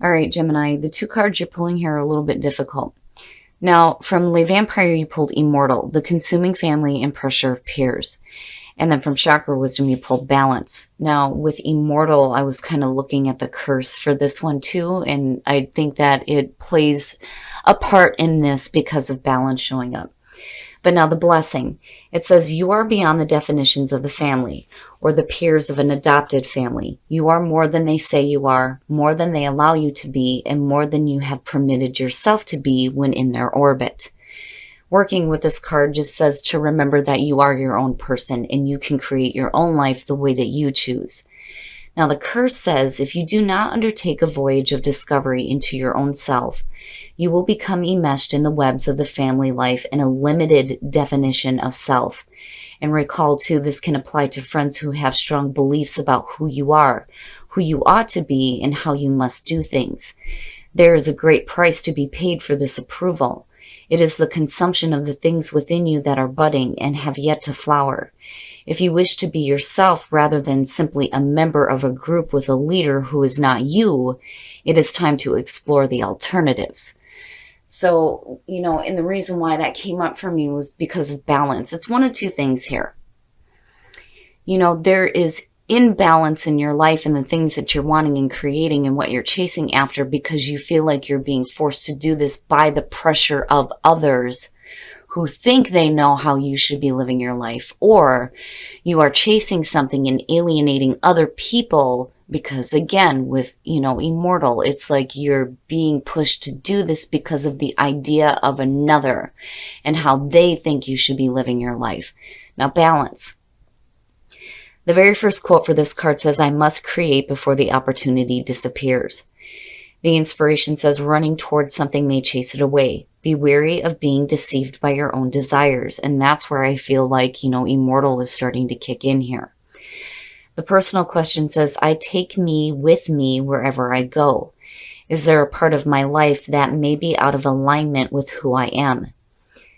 All right, Gemini, the two cards you're pulling here are a little bit difficult. Now, from Le Vampire, you pulled Immortal, the consuming family and pressure of peers. And then from Chakra Wisdom, you pulled Balance. Now, with Immortal, I was kind of looking at the curse for this one too, and I think that it plays a part in this because of Balance showing up. But now the blessing. It says, you are beyond the definitions of the family or the peers of an adopted family. You are more than they say you are, more than they allow you to be, and more than you have permitted yourself to be when in their orbit. Working with this card just says to remember that you are your own person and you can create your own life the way that you choose. Now the curse says, if you do not undertake a voyage of discovery into your own self, you will become enmeshed in the webs of the family life and a limited definition of self. And recall too, this can apply to friends who have strong beliefs about who you are, who you ought to be, and how you must do things. There is a great price to be paid for this approval. It is the consumption of the things within you that are budding and have yet to flower. If you wish to be yourself rather than simply a member of a group with a leader who is not you, it is time to explore the alternatives. So, and the reason why that came up for me was because of balance. It's one of two things here. There is imbalance in your life and the things that you're wanting and creating and what you're chasing after because you feel like you're being forced to do this by the pressure of others who think they know how you should be living your life, or you are chasing something and alienating other people because, again, with, Immortal, it's like you're being pushed to do this because of the idea of another and how they think you should be living your life. Now, balance. The very first quote for this card says, I must create before the opportunity disappears. The inspiration says, running towards something may chase it away. Be wary of being deceived by your own desires. And that's where I feel like, Immortal is starting to kick in here. The personal question says, I take me with me wherever I go. Is there a part of my life that may be out of alignment with who I am?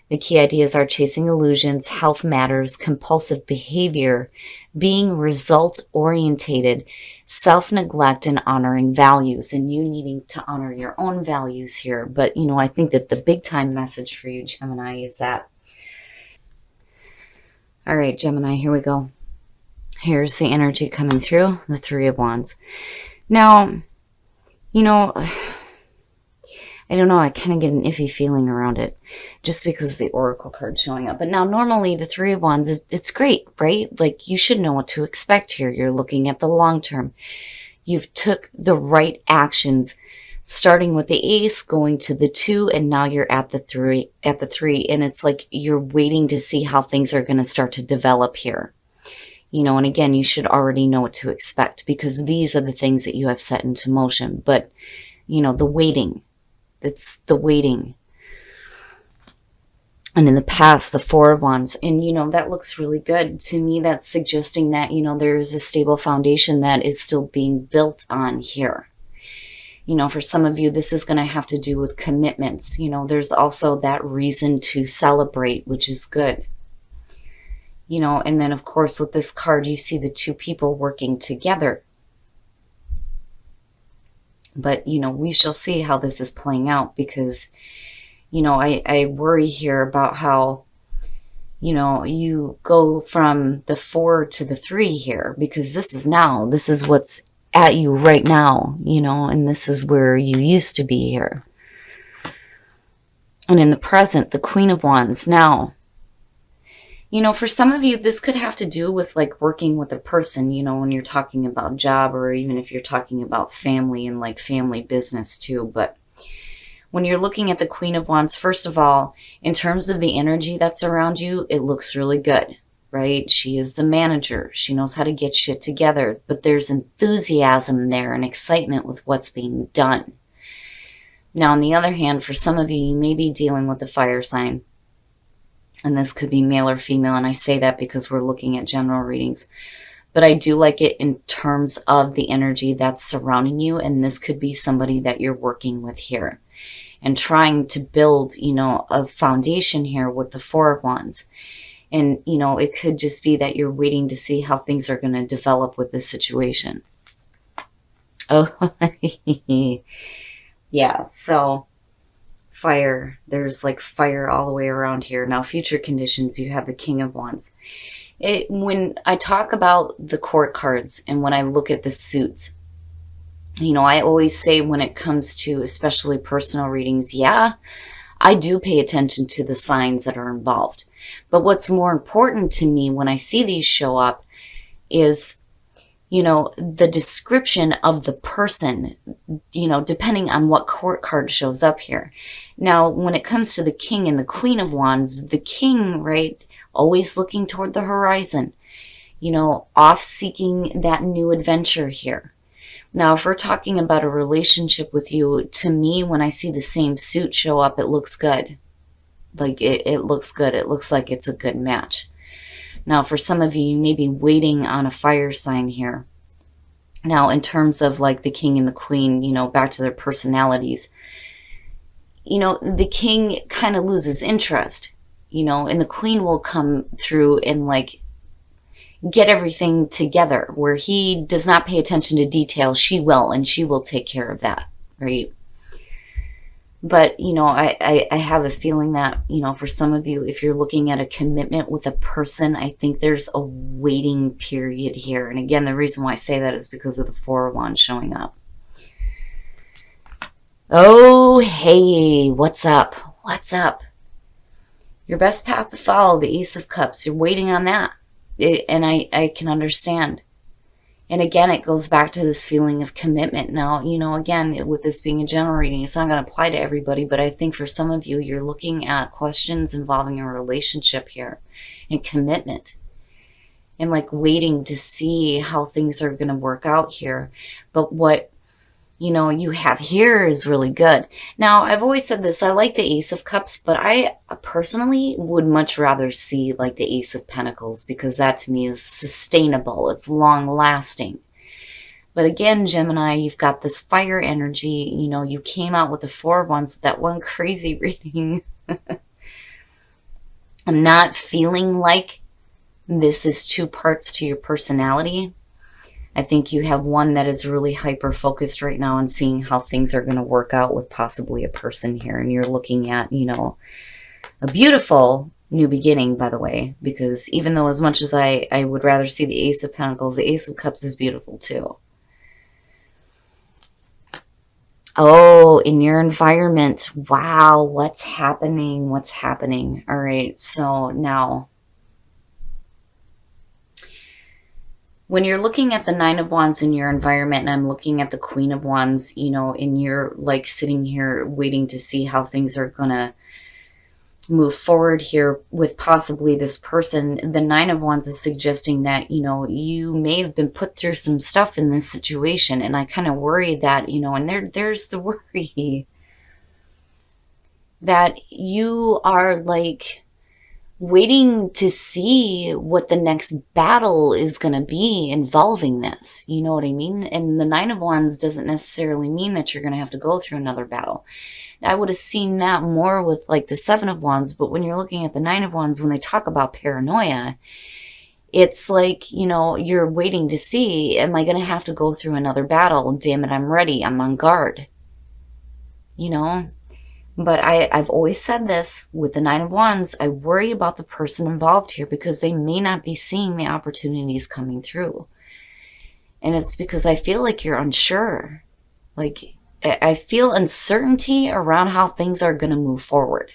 The key ideas are chasing illusions, health matters, compulsive behavior, being result-orientated, self-neglect, and honoring values. And you needing to honor your own values here. But, I think that the big-time message for you, Gemini, is that. All right, Gemini, here we go. Here's the energy coming through, the Three of Wands. Now, I don't know, I kind of get an iffy feeling around it just because the Oracle card's showing up. But now normally the Three of Wands, it's great, right? Like you should know what to expect here. You're looking at the long term. You've took the right actions, starting with the Ace, going to the 2, and now you're at the 3. And it's like you're waiting to see how things are going to start to develop here. And again, you should already know what to expect because these are the things that you have set into motion. But, the waiting. It's the waiting. And in the past, the Four of Wands. And, that looks really good. To me, that's suggesting that, there is a stable foundation that is still being built on here. For some of you, this is going to have to do with commitments. There's also that reason to celebrate, which is good. And then, of course, with this card, you see the two people working together. But, we shall see how this is playing out because, I worry here about how, you go from the 4 to the 3 here because this is what's at you right now, and this is where you used to be here. And in the present, the Queen of Wands. Now, for some of you, this could have to do with like working with a person, when you're talking about job or even if you're talking about family and like family business too. But when you're looking at the Queen of Wands, first of all, in terms of the energy that's around you, it looks really good, right? She is the manager. She knows how to get shit together, but there's enthusiasm there and excitement with what's being done. Now, on the other hand, for some of you, you may be dealing with a fire sign. And this could be male or female, and I say that because we're looking at general readings. But I do like it in terms of the energy that's surrounding you, and this could be somebody that you're working with here. And trying to build, a foundation here with the Four of Wands. And, it could just be that you're waiting to see how things are going to develop with this situation. Oh, yeah. So fire. There's like fire all the way around here. Now, future conditions, you have the King of Wands. When I talk about the court cards and when I look at the suits, I always say when it comes to especially personal readings, yeah, I do pay attention to the signs that are involved. But what's more important to me when I see these show up is, the description of the person, depending on what court card shows up here. Now, when it comes to the King and the Queen of Wands, the King, right, always looking toward the horizon, off seeking that new adventure here. Now, if we're talking about a relationship with you, to me, when I see the same suit show up, it looks good. Like, it looks good. It looks like it's a good match. Now, for some of you, you may be waiting on a fire sign here. Now, in terms of like the King and the Queen, back to their personalities, the King kind of loses interest, and the Queen will come through and like get everything together where he does not pay attention to detail. She will, and she will take care of that, right? But, I have a feeling that, for some of you, if you're looking at a commitment with a person, I think there's a waiting period here. And again, the reason why I say that is because of the Four of Wands showing up. Oh, hey, what's up? What's up? Your best path to follow, the Ace of Cups. You're waiting on that. And I can understand. And again, it goes back to this feeling of commitment. Now, again, with this being a general reading, it's not going to apply to everybody, but I think for some of you, you're looking at questions involving a relationship here and commitment and like waiting to see how things are going to work out here. But what you have here is really good. Now, I've always said this, I like the Ace of Cups, but I personally would much rather see like the Ace of Pentacles because that to me is sustainable. It's long lasting. But again, Gemini, you've got this fire energy. You came out with the Four of Wands, that one crazy reading. I'm not feeling like this is two parts to your personality. I think you have one that is really hyper-focused right now on seeing how things are going to work out with possibly a person here. And you're looking at, a beautiful new beginning, by the way, because even though as much as I would rather see the Ace of Pentacles, the Ace of Cups is beautiful too. Oh, in your environment. Wow, what's happening? What's happening? All right, so now, when you're looking at the Nine of Wands in your environment, and I'm looking at the Queen of Wands, and you're like sitting here waiting to see how things are going to move forward here with possibly this person, the Nine of Wands is suggesting that, you may have been put through some stuff in this situation. And I kind of worry that, and there's the worry that you are like waiting to see what the next battle is going to be involving this. You know what I mean? And the Nine of Wands doesn't necessarily mean that you're going to have to go through another battle. I would have seen that more with like the Seven of Wands, but when you're looking at the Nine of Wands, when they talk about paranoia, it's like, you're waiting to see, am I going to have to go through another battle? Damn it, I'm ready. I'm on guard. But I've always said this, with the Nine of Wands, I worry about the person involved here because they may not be seeing the opportunities coming through. And it's because I feel like you're unsure. Like, I feel uncertainty around how things are going to move forward.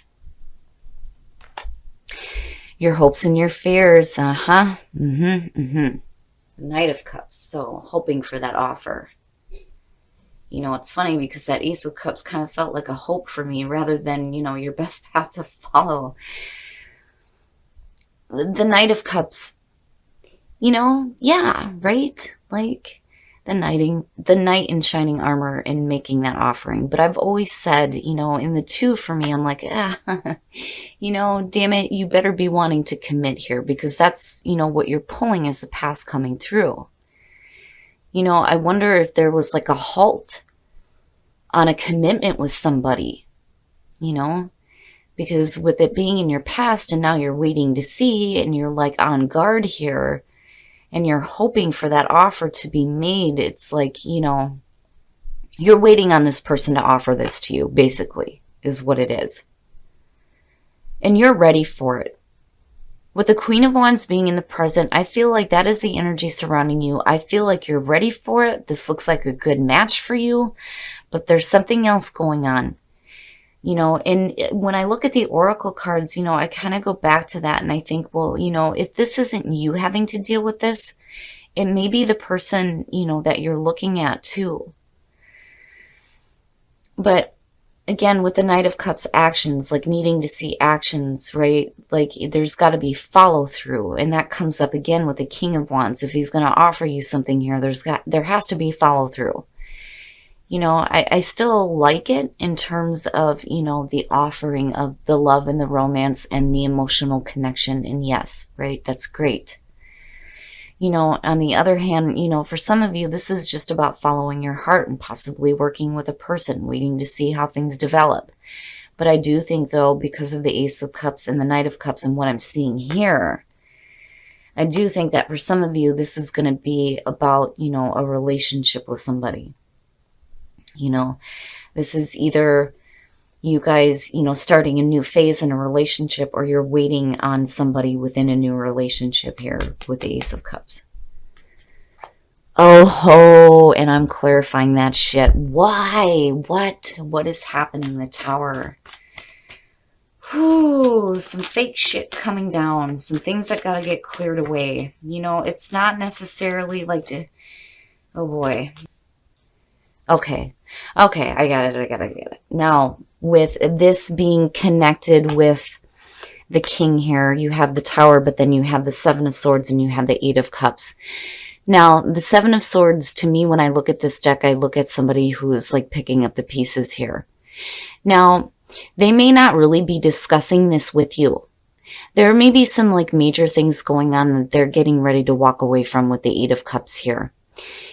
Your hopes and your fears. The Knight of Cups. So hoping for that offer. It's funny because that Ace of Cups kind of felt like a hope for me rather than, your best path to follow. The Knight of Cups, yeah, right? Like the knight in shining armor and making that offering. But I've always said, in the two for me, I'm like, damn it, you better be wanting to commit here because that's, what you're pulling is the past coming through. I wonder if there was like a halt on a commitment with somebody, because with it being in your past and now you're waiting to see and you're like on guard here and you're hoping for that offer to be made. It's like, You're waiting on this person to offer this to you, basically, is what it is. And you're ready for it. With the Queen of Wands being in the present, I feel like that is the energy surrounding you. I feel like you're ready for it. This looks like a good match for you, but there's something else going on. You know, and when I look at the oracle cards, you know, I kind of go back to that and I think, well, you know, if this isn't you having to deal with this, it may be the person, you know, that you're looking at too. But again, with the Knight of Cups actions, like needing to see actions, right? Like there's got to be follow through. And that comes up again with the King of Wands. If he's going to offer you something here, there has to be follow through. You know, I still like it in terms of, you know, the offering of the love and the romance and the emotional connection. And yes, right, that's great. You know, on the other hand, you know, for some of you, this is just about following your heart and possibly working with a person, waiting to see how things develop. But I do think, though, because of the Ace of Cups and the Knight of Cups and what I'm seeing here, I do think that for some of you, this is going to be about, you know, a relationship with somebody. You know, this is either you guys, you know, starting a new phase in a relationship, or you're waiting on somebody within a new relationship here with the Ace of Cups. Oh ho, and I'm clarifying that shit. Why? What is happening? The Tower. Whew, some fake shit coming down. Some things that gotta get cleared away. You know, it's not necessarily like the... Oh boy. Okay, I got it. Now, with this being connected with the King here, you have the Tower, but then you have the Seven of Swords and you have the Eight of Cups. Now, the Seven of Swords, to me, when I look at this deck, I look at somebody who is like picking up the pieces here. Now, they may not really be discussing this with you. There may be some like major things going on that they're getting ready to walk away from with the Eight of Cups here.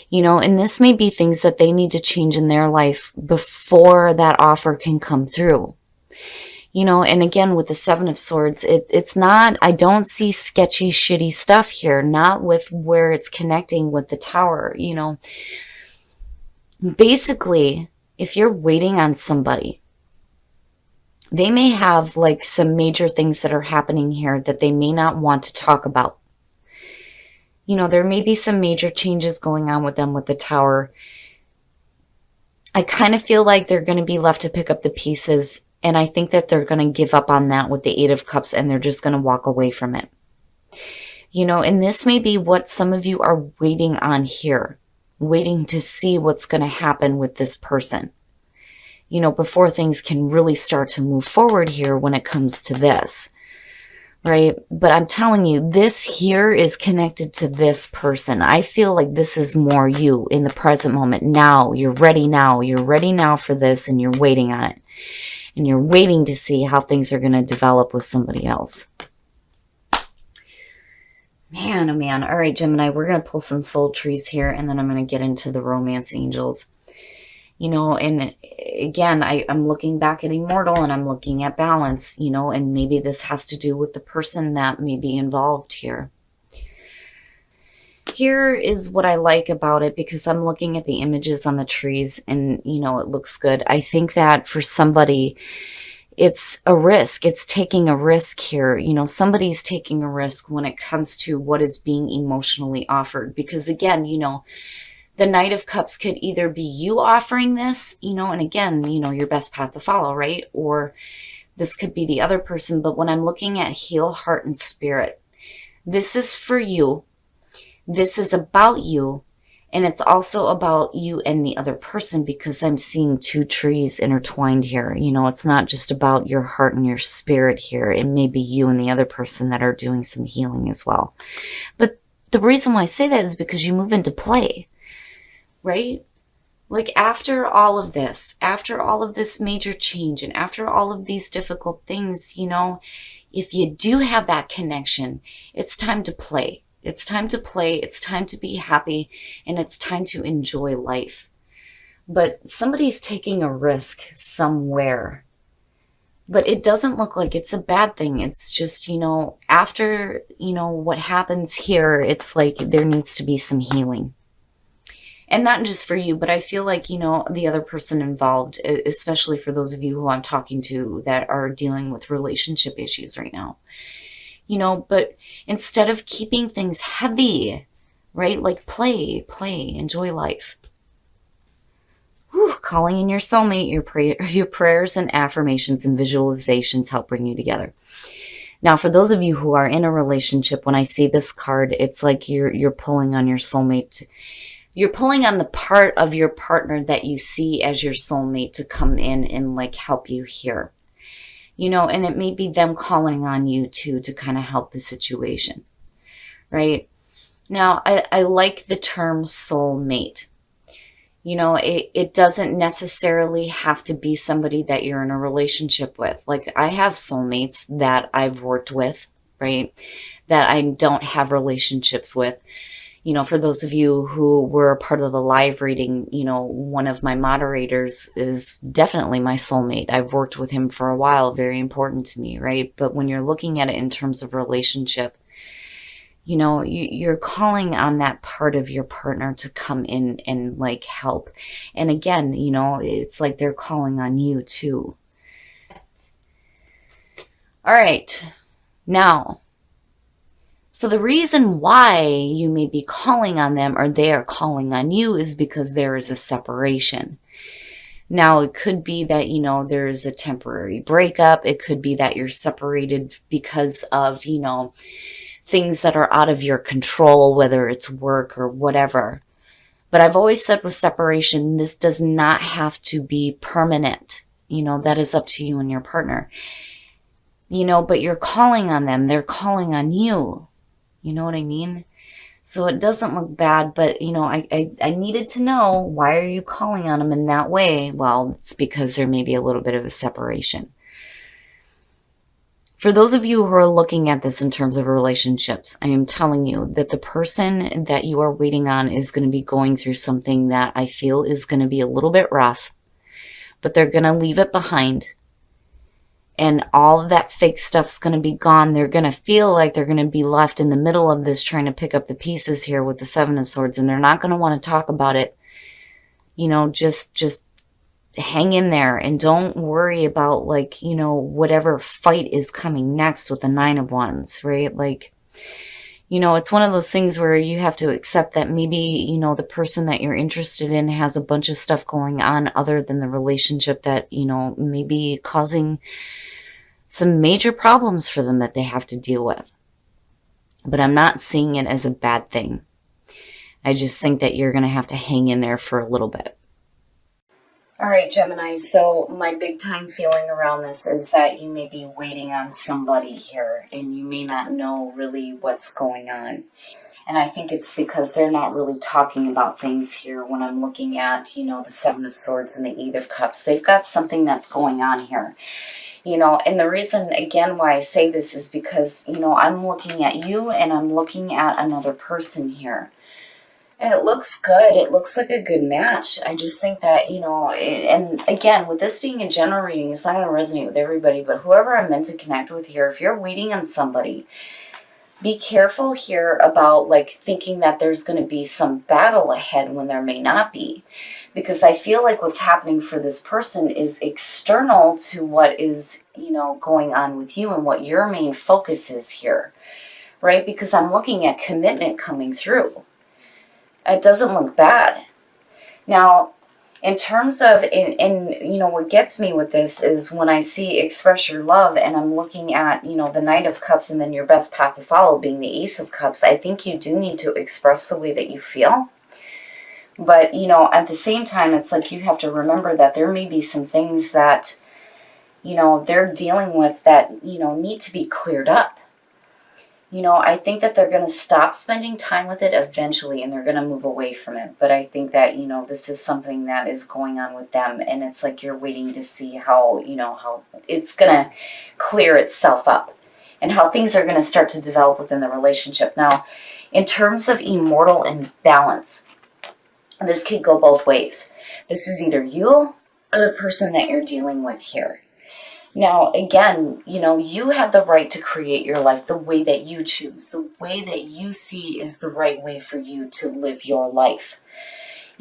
You know, and this may be things that they need to change in their life before that offer can come through. You know, and again, with the Seven of Swords, it's not, I don't see sketchy, shitty stuff here, not with where it's connecting with the Tower, you know. Basically, if you're waiting on somebody, they may have like some major things that are happening here that they may not want to talk about. You know, there may be some major changes going on with them with the Tower. I kind of feel like they're going to be left to pick up the pieces. And I think that they're going to give up on that with the Eight of Cups and they're just going to walk away from it. You know, and this may be what some of you are waiting on here. Waiting to see what's going to happen with this person. You know, before things can really start to move forward here when it comes to this. Right? But I'm telling you, this here is connected to this person. I feel like this is more you in the present moment. Now, you're ready now. You're ready now for this and you're waiting on it. And you're waiting to see how things are going to develop with somebody else. Man, oh man. All right, Gemini, we're going to pull some soul trees here and then I'm going to get into the romance angels. You know, and again, I'm looking back at Immortal and I'm looking at balance, you know, and maybe this has to do with the person that may be involved here. Here is what I like about it because I'm looking at the images on the trees and, you know, it looks good. I think that for somebody, it's a risk. It's taking a risk here. You know, somebody's taking a risk when it comes to what is being emotionally offered because again, you know, the Knight of Cups could either be you offering this, you know, and again, you know, your best path to follow, right? Or this could be the other person. But when I'm looking at heal heart and spirit, this is for you. This is about you. And it's also about you and the other person because I'm seeing two trees intertwined here. You know, it's not just about your heart and your spirit here. It may be you and the other person that are doing some healing as well. But the reason why I say that is because you move into play. Right? Like after all of this major change and after all of these difficult things, you know, if you do have that connection, it's time to play. It's time to play. It's time to be happy and it's time to enjoy life. But somebody's taking a risk somewhere. But it doesn't look like it's a bad thing. It's just, you know, after, you know, what happens here, it's like there needs to be some healing. And not just for you, but I feel like, the other person involved, especially for those of you who I'm talking to that are dealing with relationship issues right now, but instead of keeping things heavy, right? Like play, enjoy life. Whew, calling in your soulmate, your prayers and affirmations and visualizations help bring you together. Now, for those of you who are in a relationship, when I see this card, it's like you're pulling on your soulmate. You're pulling on the part of your partner that you see as your soulmate to come in and like help you here. And it may be them calling on you too to kind of help the situation, right? Now, I like the term soulmate. It doesn't necessarily have to be somebody that you're in a relationship with. Like I have soulmates that I've worked with, right? That I don't have relationships with. For those of you who were a part of the live reading, one of my moderators is definitely my soulmate. I've worked with him for a while, very important to me, right? But when you're looking at it in terms of relationship, you're calling on that part of your partner to come in and like help. And again, it's like they're calling on you too. All right. Now, so the reason why you may be calling on them or they are calling on you is because there is a separation. Now, it could be that, there is a temporary breakup. It could be that you're separated because of, things that are out of your control, whether it's work or whatever. But I've always said with separation, this does not have to be permanent. That is up to you and your partner. But you're calling on them. They're calling on you. You know what I mean? So it doesn't look bad, but, I needed to know, why are you calling on them in that way? Well, it's because there may be a little bit of a separation. For those of you who are looking at this in terms of relationships, I am telling you that the person that you are waiting on is going to be going through something that I feel is going to be a little bit rough, but they're going to leave it behind. And all of that fake stuff's going to be gone. They're going to feel like they're going to be left in the middle of this trying to pick up the pieces here with the Seven of Swords, and they're not going to want to talk about it. Just hang in there and don't worry about whatever fight is coming next with the Nine of Wands, right? It's one of those things where you have to accept that maybe, the person that you're interested in has a bunch of stuff going on other than the relationship that, may be causing some major problems for them that they have to deal with. But I'm not seeing it as a bad thing. I just think that you're going to have to hang in there for a little bit. All right, Gemini, so my big time feeling around this is that you may be waiting on somebody here and you may not know really what's going on. And I think it's because they're not really talking about things here when I'm looking at, the Seven of Swords and the Eight of Cups. They've got something that's going on here. And the reason, again, why I say this is because, I'm looking at you and I'm looking at another person here. And it looks good. It looks like a good match. I just think that, and again, with this being a general reading, it's not going to resonate with everybody, but whoever I'm meant to connect with here, if you're waiting on somebody, be careful here about thinking that there's going to be some battle ahead when there may not be. Because I feel like what's happening for this person is external to what is, going on with you and what your main focus is here, right? Because I'm looking at commitment coming through. It doesn't look bad. Now, in terms of, what gets me with this is when I see express your love and I'm looking at, the Knight of Cups and then your best path to follow being the Ace of Cups, I think you do need to express the way that you feel. But, at the same time, it's like you have to remember that there may be some things that, they're dealing with that, need to be cleared up. I think that they're going to stop spending time with it eventually and they're going to move away from it. But I think that, this is something that is going on with them. And it's like you're waiting to see how, how it's going to clear itself up and how things are going to start to develop within the relationship. Now, in terms of immortal and balance, this could go both ways. This is either you or the person that you're dealing with here. Now, again, you have the right to create your life the way that you choose, the way that you see is the right way for you to live your life.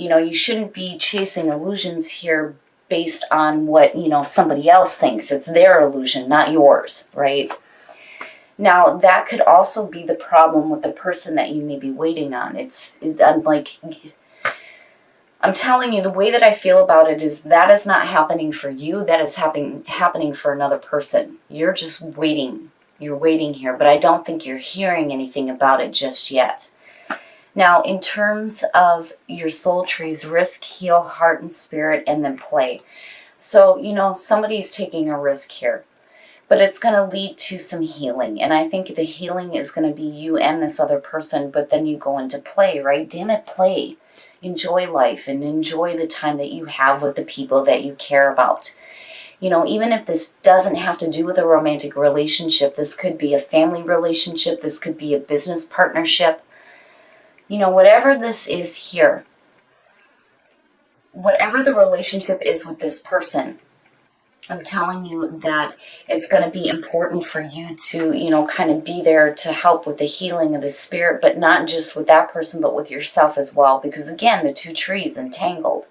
You shouldn't be chasing illusions here based on what, somebody else thinks. It's their illusion, not yours, right? Now, that could also be the problem with the person that you may be waiting on. I'm telling you, the way that I feel about it is that is not happening for you. That is happening for another person. You're just waiting. You're waiting here, but I don't think you're hearing anything about it just yet. Now, in terms of your soul trees, risk, heal, heart and spirit, and then play. So, somebody's taking a risk here, but it's going to lead to some healing. And I think the healing is going to be you and this other person, but then you go into play, right? Damn it, play. Enjoy life and enjoy the time that you have with the people that you care about. Even if this doesn't have to do with a romantic relationship, this could be a family relationship, this could be a business partnership. Whatever this is here, whatever the relationship is with this person, I'm telling you that it's going to be important for you to, kind of be there to help with the healing of the spirit, but not just with that person, but with yourself as well. Because again, the two trees entangled.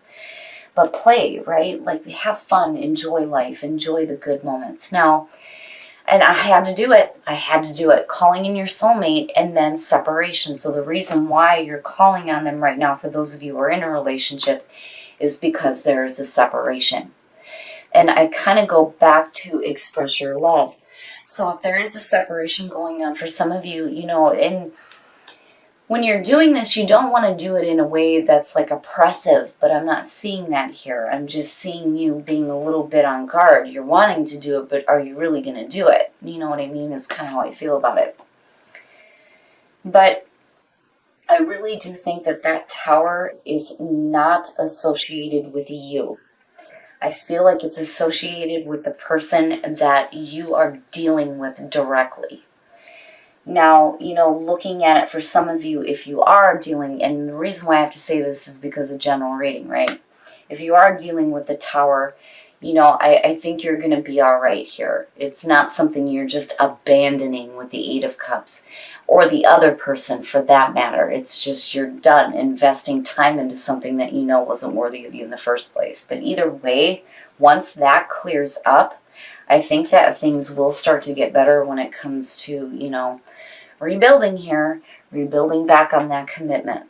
But play, right? Like, have fun, enjoy life, enjoy the good moments. Now, and I had to do it. Calling in your soulmate and then separation. So the reason why you're calling on them right now, for those of you who are in a relationship, is because there is a separation. And I kind of go back to express your love. So if there is a separation going on for some of you, and when you're doing this, you don't want to do it in a way that's like oppressive, but I'm not seeing that here. I'm just seeing you being a little bit on guard. You're wanting to do it, but are you really going to do it? You know what I mean? Is kind of how I feel about it. But I really do think that tower is not associated with you. I feel like it's associated with the person that you are dealing with directly. Now, looking at it for some of you, if you are dealing, and the reason why I have to say this is because of general reading, right? If you are dealing with the tower, I think you're going to be all right here. It's not something you're just abandoning with the Eight of Cups, or the other person for that matter. It's just you're done investing time into something that wasn't worthy of you in the first place. But either way, once that clears up, I think that things will start to get better when it comes to, rebuilding here, rebuilding back on that commitment.